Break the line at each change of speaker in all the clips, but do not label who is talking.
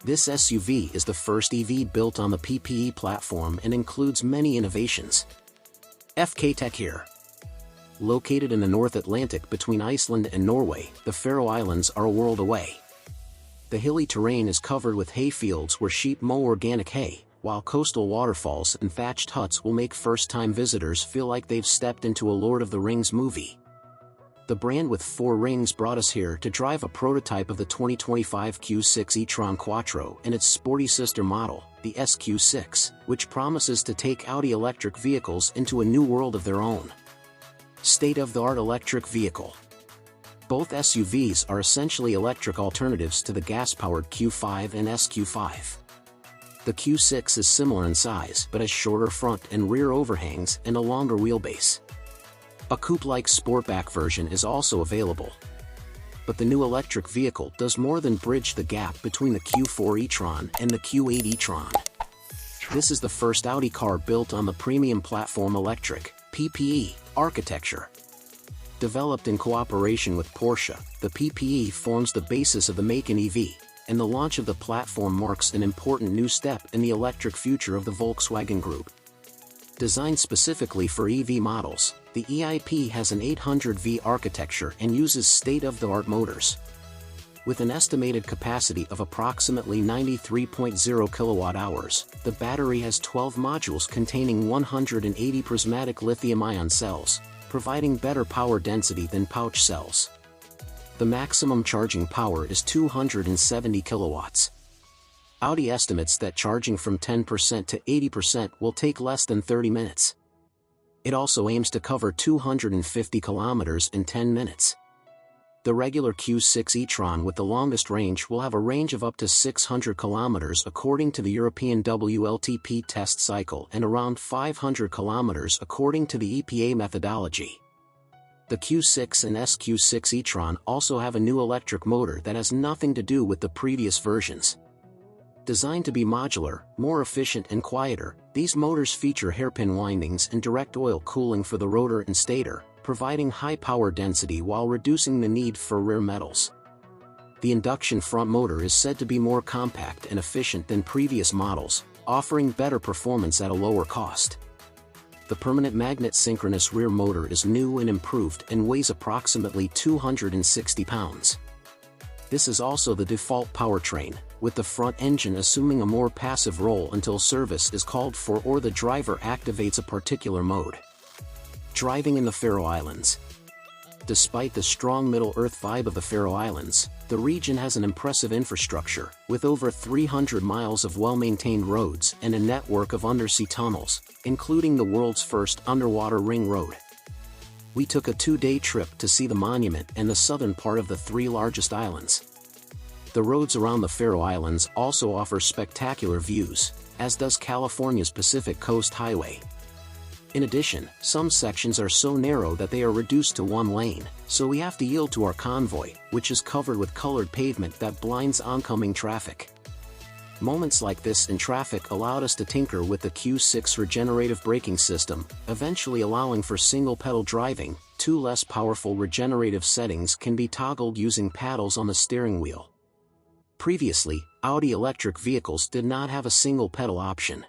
This SUV is the first EV built on the PPE platform and includes many innovations. FK Tech here. Located in the North Atlantic between Iceland and Norway, the Faroe Islands are a world away. The hilly terrain is covered with hay fields where sheep mow organic hay, while coastal waterfalls and thatched huts will make first-time visitors feel like they've stepped into a Lord of the Rings movie. The brand with 4 rings brought us here to drive a prototype of the 2025 Q6 E-tron Quattro and its sporty sister model, the SQ6, which promises to take Audi electric vehicles into a new world of their own. State-of-the-art electric vehicle. Both SUVs are essentially electric alternatives to the gas-powered Q5 and SQ5. The Q6 is similar in size but has shorter front and rear overhangs and a longer wheelbase. A coupe-like sportback version is also available. But the new electric vehicle does more than bridge the gap between the Q4 e-tron and the Q8 e-tron. This is the first Audi car built on the premium platform electric, PPE, architecture. Developed in cooperation with Porsche, the PPE forms the basis of the Macan EV, and the launch of the platform marks an important new step in the electric future of the Volkswagen Group. Designed specifically for EV models, the EIP has an 800V architecture and uses state-of-the-art motors. With an estimated capacity of approximately 93.0 kWh, the battery has 12 modules containing 180 prismatic lithium-ion cells, providing better power density than pouch cells. The maximum charging power is 270 kilowatts. Audi estimates that charging from 10% to 80% will take less than 30 minutes. It also aims to cover 250 kilometers in 10 minutes. The regular Q6 e-tron with the longest range will have a range of up to 600 kilometers according to the European WLTP test cycle and around 500 kilometers according to the EPA methodology. The Q6 and SQ6 e-tron also have a new electric motor that has nothing to do with the previous versions. Designed to be modular, more efficient and quieter, these motors feature hairpin windings and direct oil cooling for the rotor and stator, providing high power density while reducing the need for rare metals. The induction front motor is said to be more compact and efficient than previous models, offering better performance at a lower cost. The permanent magnet synchronous rear motor is new and improved and weighs approximately 260 pounds. This is also the default powertrain, with the front engine assuming a more passive role until service is called for or the driver activates a particular mode. Driving in the Faroe Islands. Despite the strong Middle-earth vibe of the Faroe Islands, the region has an impressive infrastructure, with over 300 miles of well-maintained roads and a network of undersea tunnels, including the world's first underwater ring road. We took a 2-day trip to see the monument and the southern part of the 3 largest islands. The roads around the Faroe Islands also offer spectacular views, as does California's Pacific Coast Highway. In addition, some sections are so narrow that they are reduced to 1 lane, so we have to yield to our convoy, which is covered with colored pavement that blinds oncoming traffic. Moments like this in traffic allowed us to tinker with the Q6 regenerative braking system, eventually allowing for single-pedal driving. 2 less powerful regenerative settings can be toggled using paddles on the steering wheel. Previously, Audi electric vehicles did not have a single-pedal option.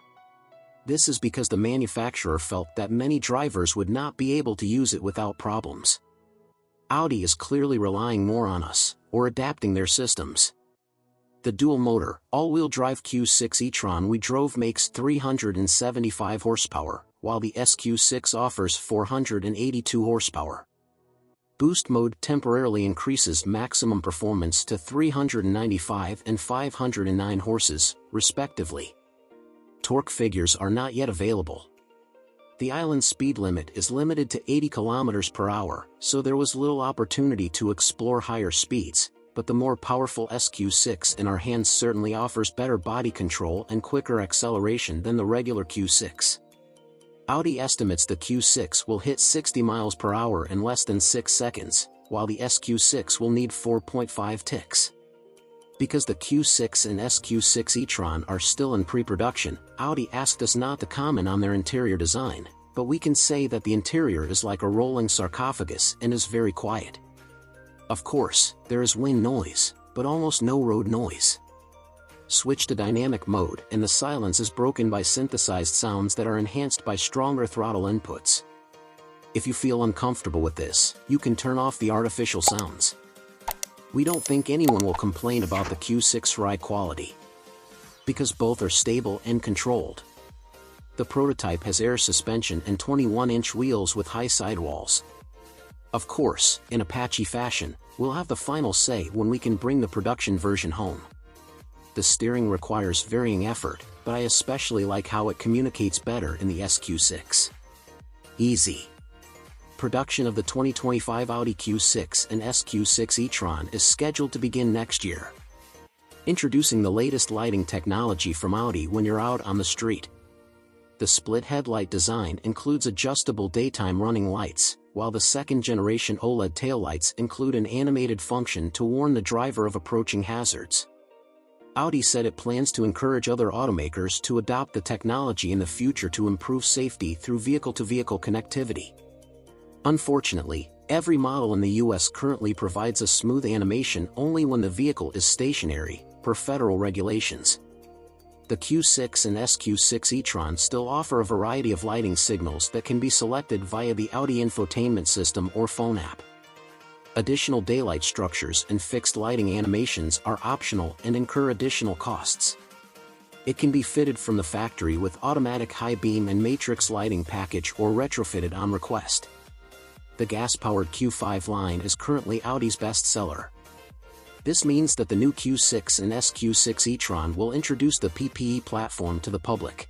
This is because the manufacturer felt that many drivers would not be able to use it without problems. Audi is clearly relying more on us, or adapting their systems. The dual-motor, all-wheel drive Q6 e-tron we drove makes 375 horsepower, while the SQ6 offers 482 horsepower. Boost mode temporarily increases maximum performance to 395 and 509 horses, respectively. Torque figures are not yet available. The island speed limit is limited to 80 km per hour, so there was little opportunity to explore higher speeds, but the more powerful SQ6 in our hands certainly offers better body control and quicker acceleration than the regular Q6. Audi estimates the Q6 will hit 60 miles per hour in less than 6 seconds, while the SQ6 will need 4.5 ticks. Because the Q6 and SQ6 e-tron are still in pre-production, Audi asked us not to comment on their interior design, but we can say that the interior is like a rolling sarcophagus and is very quiet. Of course, there is wind noise, but almost no road noise. Switch to dynamic mode and the silence is broken by synthesized sounds that are enhanced by stronger throttle inputs. If you feel uncomfortable with this, you can turn off the artificial sounds. We don't think anyone will complain about the Q6 ride quality, because both are stable and controlled. The prototype has air suspension and 21-inch wheels with high sidewalls. Of course, in Apache fashion, we'll have the final say when we can bring the production version home. The steering requires varying effort, but I especially like how it communicates better in the SQ6. Easy. Production of the 2025 Audi Q6 and SQ6 e-tron is scheduled to begin next year. Introducing the latest lighting technology from Audi when you're out on the street. The split headlight design includes adjustable daytime running lights, while the second-generation OLED taillights include an animated function to warn the driver of approaching hazards. Audi said it plans to encourage other automakers to adopt the technology in the future to improve safety through vehicle-to-vehicle connectivity. Unfortunately, every model in the US currently provides a smooth animation only when the vehicle is stationary, per federal regulations. The Q6 and SQ6 e-tron still offer a variety of lighting signals that can be selected via the Audi infotainment system or phone app. Additional daylight structures and fixed lighting animations are optional and incur additional costs. It can be fitted from the factory with automatic high beam and matrix lighting package or retrofitted on request. The gas-powered Q5 line is currently Audi's best seller. This means that the new Q6 and SQ6 e-tron will introduce the PPE platform to the public.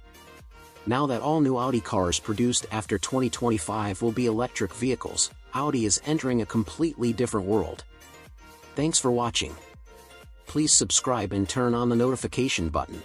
Now that all new Audi cars produced after 2025 will be electric vehicles, Audi is entering a completely different world. Thanks for watching. Please subscribe and turn on the notification button.